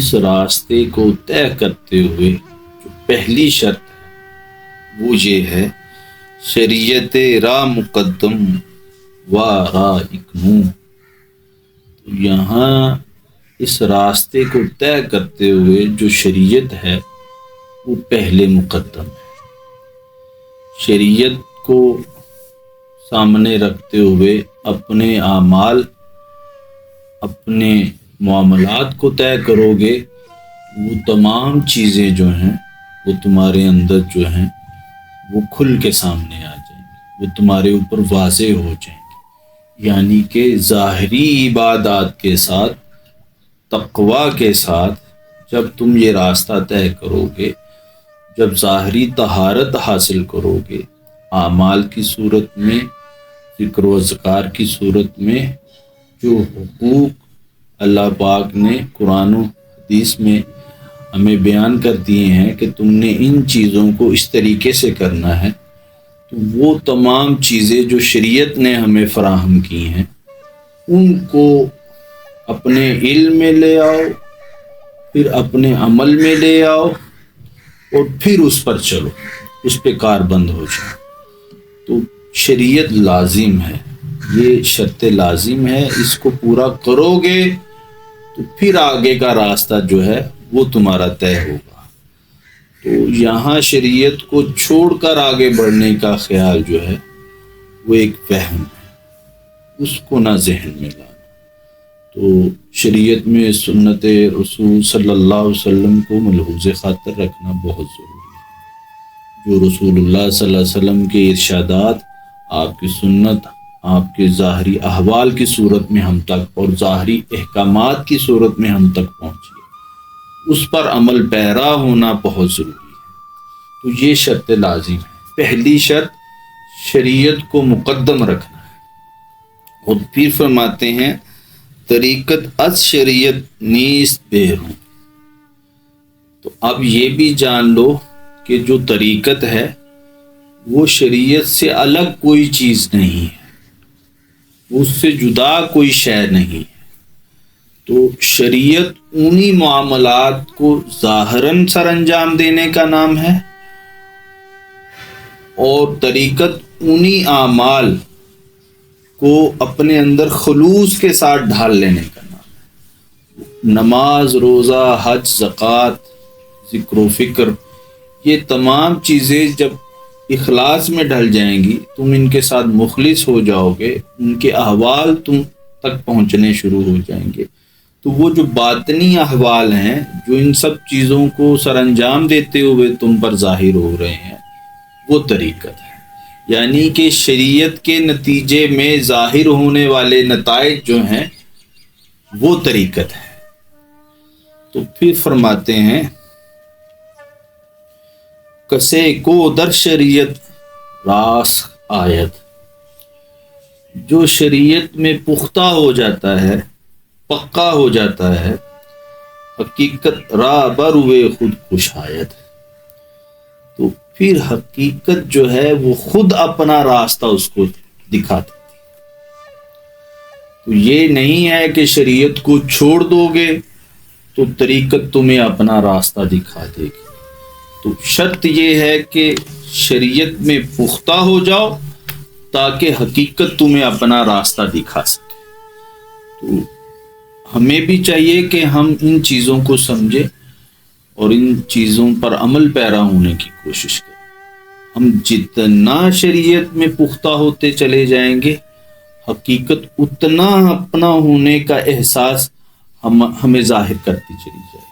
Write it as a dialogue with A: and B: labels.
A: اس راستے کو طے کرتے ہوئے جو پہلی شرط ہے وہ یہ ہے، شریعت را مقدم و را اکنوں۔ تو یہاں اس راستے کو طے کرتے ہوئے جو شریعت ہے وہ پہلے مقدم ہے۔ شریعت کو سامنے رکھتے ہوئے اپنے اعمال، اپنے معاملات کو طے کرو گے، وہ تمام چیزیں جو ہیں وہ تمہارے اندر جو ہیں وہ کھل کے سامنے آ جائیں گی، وہ تمہارے اوپر واضح ہو جائیں گی۔ یعنی کہ ظاہری عبادات کے ساتھ، تقوی کے ساتھ جب تم یہ راستہ طے کرو گے، جب ظاہری طہارت حاصل کرو گے، اعمال کی صورت میں، ذکر و اذکار کی صورت میں، جو حقوق اللہ پاک نے قرآن و حدیث میں ہمیں بیان کر دیے ہیں کہ تم نے ان چیزوں کو اس طریقے سے کرنا ہے، تو وہ تمام چیزیں جو شریعت نے ہمیں فراہم کی ہیں ان کو اپنے علم میں لے آؤ، پھر اپنے عمل میں لے آؤ، اور پھر اس پر چلو، اس پہ کار بند ہو جاؤ۔ تو شریعت لازم ہے، یہ شرط لازم ہے، اس کو پورا کرو گے تو پھر آگے کا راستہ جو ہے وہ تمہارا طے ہوگا۔ تو یہاں شریعت کو چھوڑ کر آگے بڑھنے کا خیال جو ہے وہ ایک وہم ہے، اس کو نہ ذہن میں لانا۔ تو شریعت میں سنت رسول صلی اللہ علیہ وسلم کو ملحوظ خاطر رکھنا بہت ضروری ہے۔ جو رسول اللہ صلی اللہ علیہ وسلم کے ارشادات، آپ کی سنت، آپ کے ظاہری احوال کی صورت میں ہم تک اور ظاہری احکامات کی صورت میں ہم تک پہنچی، اس پر عمل پیرا ہونا بہت ضروری ہے۔ تو یہ شرط لازم ہے۔ پہلی شرط شریعت کو مقدم رکھنا ہے۔ اور پھر فرماتے ہیں طریقت از شریعت نیست بیرون۔ تو اب یہ بھی جان لو کہ جو طریقت ہے وہ شریعت سے الگ کوئی چیز نہیں ہے، اس سے جدا کوئی شے نہیں ہے۔ تو شریعت انہی معاملات کو ظاہراً سر انجام دینے کا نام ہے، اور طریقت انہی اعمال کو اپنے اندر خلوص کے ساتھ ڈھال لینے کا نام ہے۔ نماز، روزہ، حج، زکوٰۃ، ذکر و فکر، یہ تمام چیزیں جب اخلاص میں ڈھل جائیں گی، تم ان کے ساتھ مخلص ہو جاؤ گے، ان کے احوال تم تک پہنچنے شروع ہو جائیں گے، تو وہ جو باطنی احوال ہیں جو ان سب چیزوں کو سر انجام دیتے ہوئے تم پر ظاہر ہو رہے ہیں، وہ طریقت ہے۔ یعنی کہ شریعت کے نتیجے میں ظاہر ہونے والے نتائج جو ہیں وہ طریقت ہے۔ تو پھر فرماتے ہیں کسے کو در شریعت راس آیت، جو شریعت میں پختہ ہو جاتا ہے، پکا ہو جاتا ہے، حقیقت را بروے خود خوش آیت، تو پھر حقیقت جو ہے وہ خود اپنا راستہ اس کو دکھاتی۔ تو یہ نہیں ہے کہ شریعت کو چھوڑ دو گے تو طریقت تمہیں اپنا راستہ دکھا دے گی۔ تو شرط یہ ہے کہ شریعت میں پختہ ہو جاؤ تاکہ حقیقت تمہیں اپنا راستہ دکھا سکے۔ تو ہمیں بھی چاہیے کہ ہم ان چیزوں کو سمجھیں اور ان چیزوں پر عمل پیرا ہونے کی کوشش کریں۔ ہم جتنا شریعت میں پختہ ہوتے چلے جائیں گے، حقیقت اتنا اپنا ہونے کا احساس ہمیں ظاہر کرتی چلی جائے گی۔